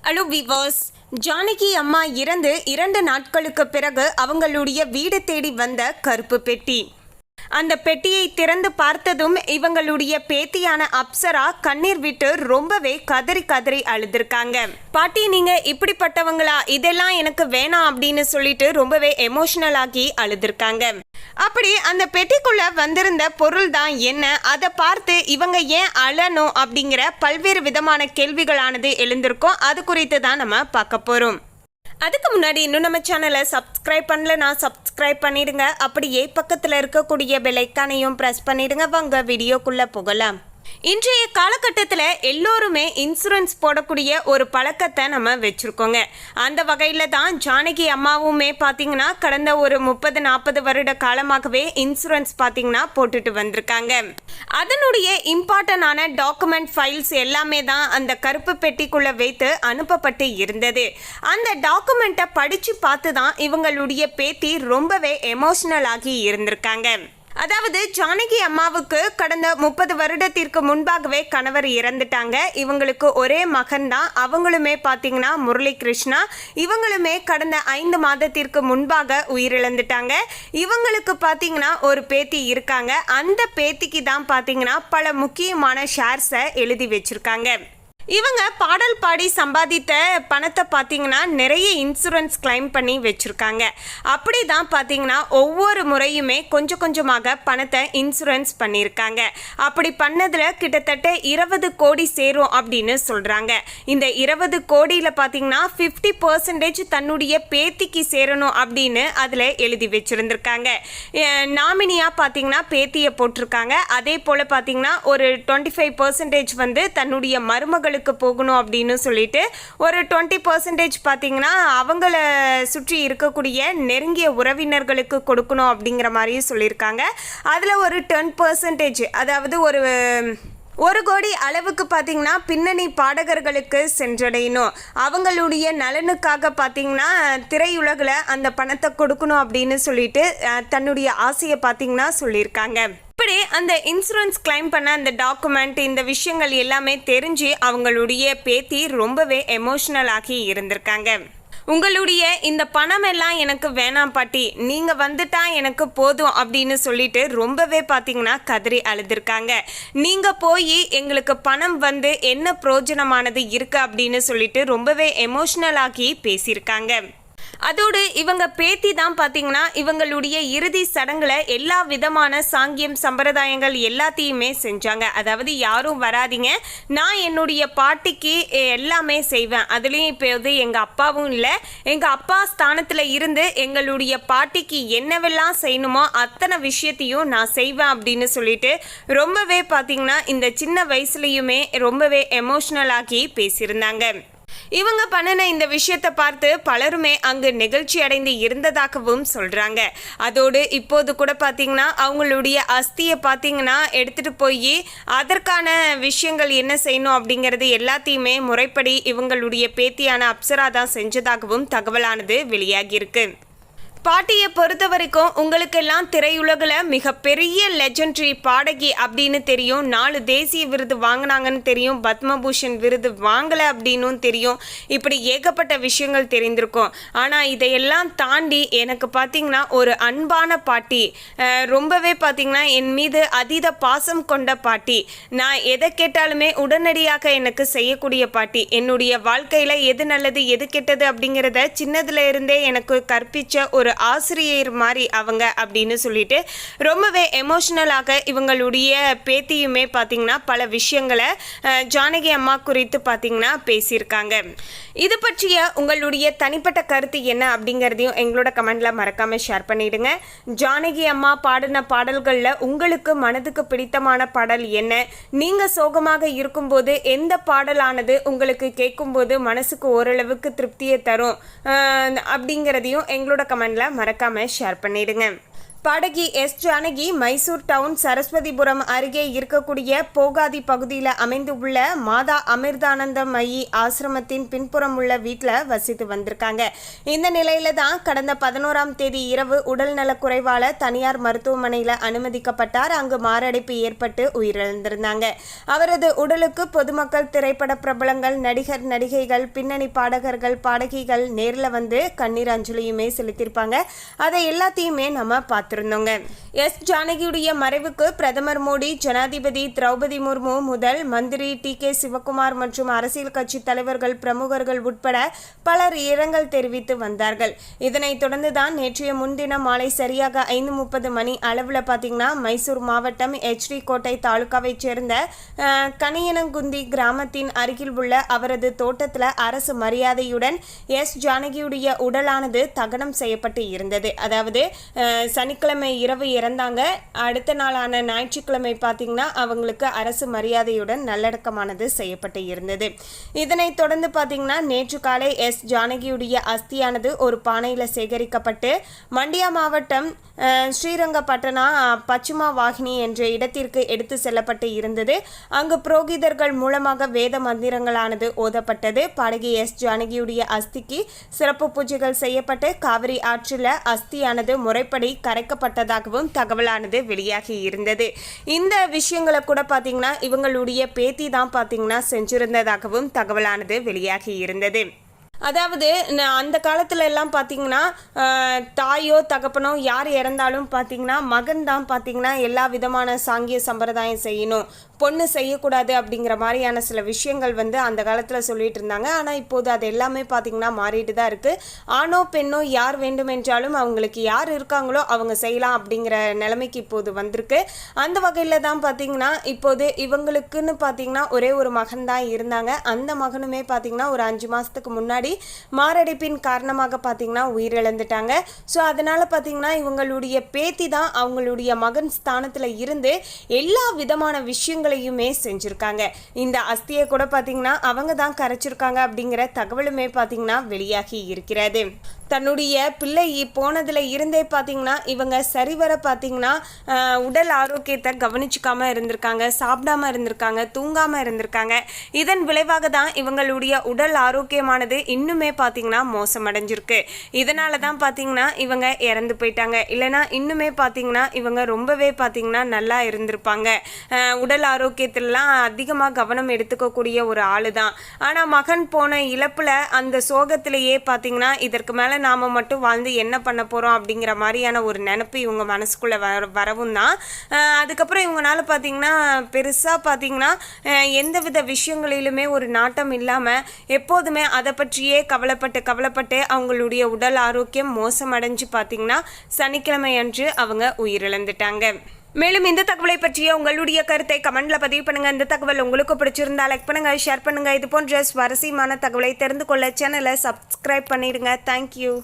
Hello viewers, Janaki அம்மா இறந்து 2 நாட்களுக்கு பிறகு அவங்களுடைய வீடு தேடி வந்த கருப்பு பெட்டி. அந்த பெட்டியை திறந்து பார்த்ததும் இவங்களுடைய பேத்தியான அப்சரா கண்ணீர் விட்டு ரொம்பவே கதறி கதறி அழுதுருக்காங்க. பாட்டி, நீங்க இப்படிப்பட்டவங்களா, இதெல்லாம் எனக்கு வேணாம் அப்படின்னு சொல்லிட்டு ரொம்பவே எமோஷனல் ஆகி அழுதுருக்காங்க. அப்படி அந்த பெட்டிக்குள்ள வந்திருந்த பொருள் தான் என்ன, அதை பார்த்து இவங்க ஏன் அழணும் அப்படிங்கிற பல்வேறு விதமான கேள்விகளானது எழுந்திருக்கும். அது குறித்து தான் நம்ம பார்க்க போறோம். அதுக்கு முன்னாடி இன்னும் நம்ம சேனலை சப்ஸ்கிரைப் பண்ணலனா சப்ஸ்கிரைப் பண்ணிடுங்க. அப்படியே பக்கத்தில் இருக்கக்கூடிய பெல் ஐக்கானையும் ப்ரெஸ் பண்ணிடுங்க. வாங்க வீடியோக்குள்ள போகலாம். இன்றைய காலகட்டத்தில் எல்லோருமே இன்சூரன்ஸ் போடக்கூடிய ஒரு பழக்கத்தை நம்ம வச்சுருக்கோங்க. அந்த வகையில் தான் ஜானகி அம்மாவுமே பார்த்திங்கன்னா கடந்த ஒரு 30-40 வருட காலமாகவே இன்சூரன்ஸ் பார்த்திங்கன்னா போட்டுட்டு வந்திருக்காங்க. அதனுடைய இம்பார்ட்டண்டான டாக்குமெண்ட் ஃபைல்ஸ் எல்லாமே தான் அந்த கருப்பு பெட்டிக்குள்ளே வைத்து அனுப்பப்பட்டு இருந்தது. அந்த டாக்குமெண்ட்டை படித்து பார்த்து தான் இவங்களுடைய பேத்தி ரொம்பவே எமோஷ்னல் ஆகி இருந்திருக்காங்க. அதாவது ஜானகி அம்மாவுக்கு கடந்த 30 வருடத்திற்கு முன்பாகவே கணவர் இறந்துட்டாங்க. இவங்களுக்கு ஒரே மகன் தான். அவங்களுமே பார்த்தீங்கன்னா முரளி கிருஷ்ணா, இவங்களுமே கடந்த 5 மாதத்திற்கு முன்பாக உயிரிழந்துட்டாங்க. இவங்களுக்கு பார்த்தீங்கன்னா ஒரு பேத்தி இருக்காங்க. அந்த பேத்திக்கு தான் பார்த்தீங்கன்னா பல முக்கியமான ஷேர்ஸை எழுதி வச்சிருக்காங்க. இவங்க பாடல் பாடி சம்பாதித்த பணத்தை பார்த்தீங்கன்னா நிறைய இன்சூரன்ஸ் கிளைம் பண்ணி வச்சுருக்காங்க. அப்படி தான் பார்த்தீங்கன்னா ஒவ்வொரு முறையுமே கொஞ்சம் கொஞ்சமாக பணத்தை இன்சூரன்ஸ் பண்ணியிருக்காங்க. அப்படி பண்ணதில் கிட்டத்தட்ட 20 கோடி சேரும் அப்படின்னு சொல்கிறாங்க. இந்த 20 கோடியில் பார்த்தீங்கன்னா 50% தன்னுடைய பேத்திக்கு சேரணும் அப்படின்னு அதில் எழுதி வச்சுருந்துருக்காங்க. நாமினியாக பார்த்தீங்கன்னா பேத்தியை போட்டிருக்காங்க. அதே போல் பார்த்தீங்கன்னா ஒரு 25% வந்து தன்னுடைய மருமகளுக்கு போகணும் அப்படின்னு சொல்லிட்டு ஒரு 20% பார்த்தீங்கன்னா அவங்கள சுற்றி இருக்கக்கூடிய நெருங்கிய உறவினர்களுக்கு கொடுக்கணும் அப்படிங்கிற மாதிரியும் சொல்லியிருக்காங்க. அதில் ஒரு 10%, அதாவது ஒரு கோடி அளவுக்கு பார்த்தீங்கன்னா பின்னணி பாடகர்களுக்கு சென்றடையணும், அவங்களுடைய நலனுக்காக பார்த்தீங்கன்னா திரையுலகில் அந்த பணத்தை கொடுக்கணும் அப்படின்னு சொல்லிட்டு தன்னுடைய ஆசையை பார்த்தீங்கன்னா சொல்லியிருக்காங்க. இப்படி அந்த இன்சூரன்ஸ் கிளைம் பண்ண அந்த டாக்குமெண்ட், இந்த விஷயங்கள் எல்லாமே தெரிஞ்சு அவங்களுடைய பேத்தி ரொம்பவே எமோஷ்னல் ஆகி இருந்திருக்காங்க. உங்களுடைய இந்த பணம் எல்லாம் எனக்கு வேணாம் பாட்டி, நீங்கள் வந்துட்டா எனக்கு போதும் அப்படின்னு சொல்லிட்டு ரொம்பவே பார்த்தீங்கன்னா கதறி அழுதுருக்காங்க. நீங்கள் போய் எங்களுக்கு பணம் வந்து என்ன பிரயோஜனமானது இருக்குது அப்படின்னு சொல்லிட்டு ரொம்பவே எமோஷ்னல் ஆகி பேசியிருக்காங்க. அதோடு இவங்க பேத்தி தான் பார்த்தீங்கன்னா இவங்களுடைய இறுதி சடங்குல எல்லா விதமான சாங்கியம் சம்பிரதாயங்கள் எல்லாத்தையுமே செஞ்சாங்க. அதாவது யாரும் வராதிங்க, நான் என்னுடைய பாட்டிக்கு எல்லாமே செய்வேன். அதுலேயும் இப்போ வந்து எங்கள் அப்பாவும் இல்லை, எங்கள் அப்பா ஸ்தானத்தில் இருந்து எங்களுடைய பாட்டிக்கு என்னவெல்லாம் செய்யணுமோ அத்தனை விஷயத்தையும் நான் செய்வேன் அப்படின்னு சொல்லிட்டு ரொம்பவே பார்த்தீங்கன்னா இந்த சின்ன வயசுலையுமே ரொம்பவே எமோஷ்னல் ஆகி பேசியிருந்தாங்க. இவங்க பண்ணின இந்த விஷயத்தை பார்த்து பலருமே அங்கு நெகிழ்ச்சி அடைந்து இருந்ததாகவும் சொல்கிறாங்க. அதோடு இப்போது கூட பார்த்தீங்கன்னா அவங்களுடைய அஸ்தியை பார்த்தீங்கன்னா எடுத்துகிட்டு போய் அதற்கான விஷயங்கள் என்ன செய்யணும் அப்படிங்கிறது எல்லாத்தையுமே முறைப்படி இவங்களுடைய பேத்தியான அப்சரா தான் செஞ்சதாகவும் தகவலானது வெளியாகியிருக்கு. பாட்டியை பொறுத்த வரைக்கும் உங்களுக்கெல்லாம் திரையுலகில் மிகப்பெரிய லெஜெண்டரி பாடகி அப்படின்னு தெரியும். 4 தேசிய விருது வாங்கினாங்கன்னு தெரியும். பத்மபூஷன் விருது வாங்கலை அப்படின்னும் தெரியும். இப்படி ஏகப்பட்ட விஷயங்கள் தெரிந்திருக்கும். ஆனால் இதையெல்லாம் தாண்டி எனக்கு பார்த்திங்கன்னா ஒரு அன்பான பாட்டி, ரொம்பவே பார்த்திங்கன்னா என் மீது அதீத பாசம் கொண்ட பாட்டி, நான் எதை கேட்டாலுமே உடனடியாக எனக்கு செய்யக்கூடிய பாட்டி, என்னுடைய வாழ்க்கையில் எது நல்லது எது கெட்டது அப்படிங்கிறத சின்னதுல இருந்தே எனக்கு கற்பித்த ஒரு ஆசிரியர் மாதிரி அவங்க அப்படின்னு சொல்லிட்டு ரொம்பவே எமோஷ்னலாக இவங்களுடைய பேத்தியுமே பார்த்தீங்கன்னா பல விஷயங்களை ஜானகி அம்மா குறித்து பார்த்தீங்கன்னா பேசியிருக்காங்க. இது பற்றிய உங்களுடைய தனிப்பட்ட கருத்து என்ன அப்படிங்கிறதையும் எங்களோட கமெண்ட்ல மறக்காம ஷேர் பண்ணிடுங்க. ஜானகி அம்மா பாடின பாடல்களில் உங்களுக்கு மனதுக்கு பிடித்தமான பாடல் என்ன? நீங்கள் சோகமாக இருக்கும்போது எந்த பாடலானது உங்களுக்கு கேட்கும்போது மனசுக்கு ஓரளவுக்கு திருப்தியை தரும் அப்படிங்கிறதையும் எங்களோட கமெண்ட்ல மறக்காம ஷேர் பண்ணிடுங்க. பாடகி எஸ் ஜானகி மைசூர் டவுன் சரஸ்வதிபுரம் அருகே இருக்கக்கூடிய போகாதி பகுதியில் அமைந்துள்ள மாதா அமிர்தானந்தமயி ஆசிரமத்தின் பின்புறம் உள்ள வீட்டில் வசித்து வந்திருக்காங்க. இந்த நிலையில தான் கடந்த 11ஆம் தேதி இரவு உடல்நலக் குறைவால தனியார் மருத்துவமனையில் அனுமதிக்கப்பட்டார். அங்கு மாரடைப்பு ஏற்பட்டு உயிரிழந்திருந்தாங்க. அவரது உடலுக்கு பொதுமக்கள், திரைப்பட பிரபலங்கள், நடிகர், நடிகைகள், பின்னணி பாடகர்கள், பாடகிகள் நேரில் வந்து கண்ணீர் அஞ்சலியுமே செலுத்தியிருப்பாங்க. அதை எல்லாத்தையுமே நம்ம பார்த்துருந்தோங்க. எஸ் ஜானகியுடைய மறைவுக்கு பிரதமர் மோடி, ஜனாதிபதி திரௌபதி முர்மு முதல் மந்திரி டி.கே. சிவகுமார் மற்றும் அரசியல் கட்சி தலைவர்கள், பிரமுகர்கள் உட்பட பலர் இரங்கல் தெரிவித்து வந்தார்கள். இதனைத் தொடர்ந்துதான் நேற்றைய முன்தினம் மாலை சரியாக 5:30 மணி அளவில் பார்த்தீங்கன்னா மைசூர் மாவட்டம் எச்டி கோட்டை தாலுகாவைச் சேர்ந்த கனியனங்குந்தி கிராமத்தின் அருகில் உள்ள அவரது தோட்டத்தில் அரசு மரியாதையுடன் எஸ் ஜானகியுடைய உடலானது தகனம் செய்யப்பட்டு இருந்தது. அதாவது சனிக்கிழமை இரவு இறந்தாங்க. அடுத்த நாளான ஞாயிற்றுக்கிழமை பார்த்தீங்கன்னா அவங்களுக்கு அரசு மரியாதையுடன் நல்லடக்கமானது செய்யப்பட்டு இருந்தது. இதனைத் தொடர்ந்து பார்த்தீங்கன்னா நேற்று காலை எஸ் ஜானகியுடைய அஸ்தியானது ஒரு பானையில் சேகரிக்கப்பட்டு மண்டியா மாவட்டம் ஸ்ரீரங்கப்பட்டணா பச்சுமா வாகினி என்ற இடத்திற்கு எடுத்து செல்லப்பட்டு இருந்தது. அங்கு புரோகிதர்கள் மூலமாக வேத மந்திரங்களானது ஓதப்பட்டது. பாடகி எஸ் ஜானகியுடைய அஸ்திக்கு சிறப்பு பூஜைகள் செய்யப்பட்டு காவிரி ஆற்றில் அஸ்தியானது முறைப்படி கரைக்கப்பட்டதாகவும் தகவலானது வெளியாகி இருந்தது. இந்த விஷயங்களை கூட பார்த்தீங்கன்னா இவங்களுடைய பேத்தி தான் பார்த்தீங்கன்னா செஞ்சிருந்ததாகவும் தகவலானது வெளியாகி இருந்தது. அதாவது அந்த காலத்துல எல்லாம் பார்த்தீங்கன்னா தாயோ தகப்பனோ யார் இறந்தாலும் பார்த்தீங்கன்னா மகன் தான் பார்த்தீங்கன்னா எல்லா விதமான சாங்கிய சம்பிரதாயம் செய்யணும், பொண்ணு செய்யக்கூடாது அப்படிங்கிற மாதிரியான சில விஷயங்கள் வந்து அந்த காலத்தில் சொல்லிட்டு இருந்தாங்க. ஆனால் இப்போது அது எல்லாமே பார்த்தீங்கன்னா மாறிட்டு தான் இருக்குது. ஆணோ பெண்ணோ யார் வேண்டுமென்றாலும் அவங்களுக்கு யார் இருக்காங்களோ அவங்க செய்யலாம் அப்படிங்கிற நிலைமைக்கு இப்போது வந்திருக்கு. அந்த வகையில் தான் பார்த்தீங்கன்னா இப்போது இவங்களுக்குன்னு பார்த்தீங்கன்னா ஒரே ஒரு மகன் தான் இருந்தாங்க. அந்த மகனுமே பார்த்தீங்கன்னா ஒரு 5 மாதத்துக்கு முன்னாடி மாரடைப்பின் காரணமாக பார்த்தீங்கன்னா உயிரிழந்துட்டாங்க. ஸோ அதனால பார்த்தீங்கன்னா இவங்களுடைய பேத்தி தான் அவங்களுடைய மகன் ஸ்தானத்தில் இருந்து எல்லா விதமான விஷயங்களையுமே செஞ்சுருக்காங்க. இந்த அஸ்தியை கூட பார்த்தீங்கன்னா அவங்க தான் கரைச்சிருக்காங்க அப்படிங்கிற தகவலுமே பார்த்தீங்கன்னா வெளியாகி இருக்கிறது. தன்னுடைய பிள்ளை போனதில் இருந்தே பார்த்தீங்கன்னா இவங்க சரிவர பார்த்தீங்கன்னா உடல் ஆரோக்கியத்தை கவனிச்சுக்காமல் இருந்திருக்காங்க, சாப்பிடாமல் இருந்திருக்காங்க, தூங்காமல் இருந்திருக்காங்க. இதன் விளைவாக தான் இவங்களுடைய உடல் ஆரோக்கியமானது இன்னுமே பார்த்தீங்கன்னா மோசமடைஞ்சிருக்கு. இதனால தான் பார்த்தீங்கன்னா இவங்க இறந்து போயிட்டாங்க. இல்லைனா இன்னுமே பார்த்தீங்கன்னா இவங்க ரொம்பவே பார்த்தீங்கன்னா நல்லா இருந்திருப்பாங்க. உடல் ஆரோக்கியத்திலலாம் அதிகமாக கவனம் எடுத்துக்கக்கூடிய ஒரு ஆளு தான். ஆனால் மகன் போன இழப்பில் அந்த சோகத்திலேயே பார்த்தீங்கன்னா இதற்கு மேலே நாம் மட்டும் வாழ்ந்து என்ன பண்ண போகிறோம் அப்படிங்கிற மாதிரியான ஒரு நினப்பு இவங்க மனசுக்குள்ளே வரவும் தான். அதுக்கப்புறம் இவங்களால பார்த்தீங்கன்னா பெருசாக பார்த்தீங்கன்னா எந்தவித விஷயங்களிலுமே ஒரு நாட்டம் இல்லாமல் எப்போதுமே அதை பற்றியே கவலைப்பட்டு அவங்களுடைய உடல் ஆரோக்கியம் மோசமடைஞ்சு பார்த்தீங்கன்னா சனிக்கிழமை அன்று அவங்க உயிரிழந்துட்டாங்க. மேலும் இந்த தகவலை பற்றிய உங்களுடைய கருத்தை கமெண்ட்ல பதிவு பண்ணுங்க. இந்த தகவல் உங்களுக்கு பிடிச்சிருந்தா லைக் பண்ணுங்க, ஷேர் பண்ணுங்க. இது போன்ற சுவாரஸ்யமான தகவலை தெரிந்து கொள்ள சேனலை சப்ஸ்கிரைப் பண்ணிடுங்க. தேங்க்யூ.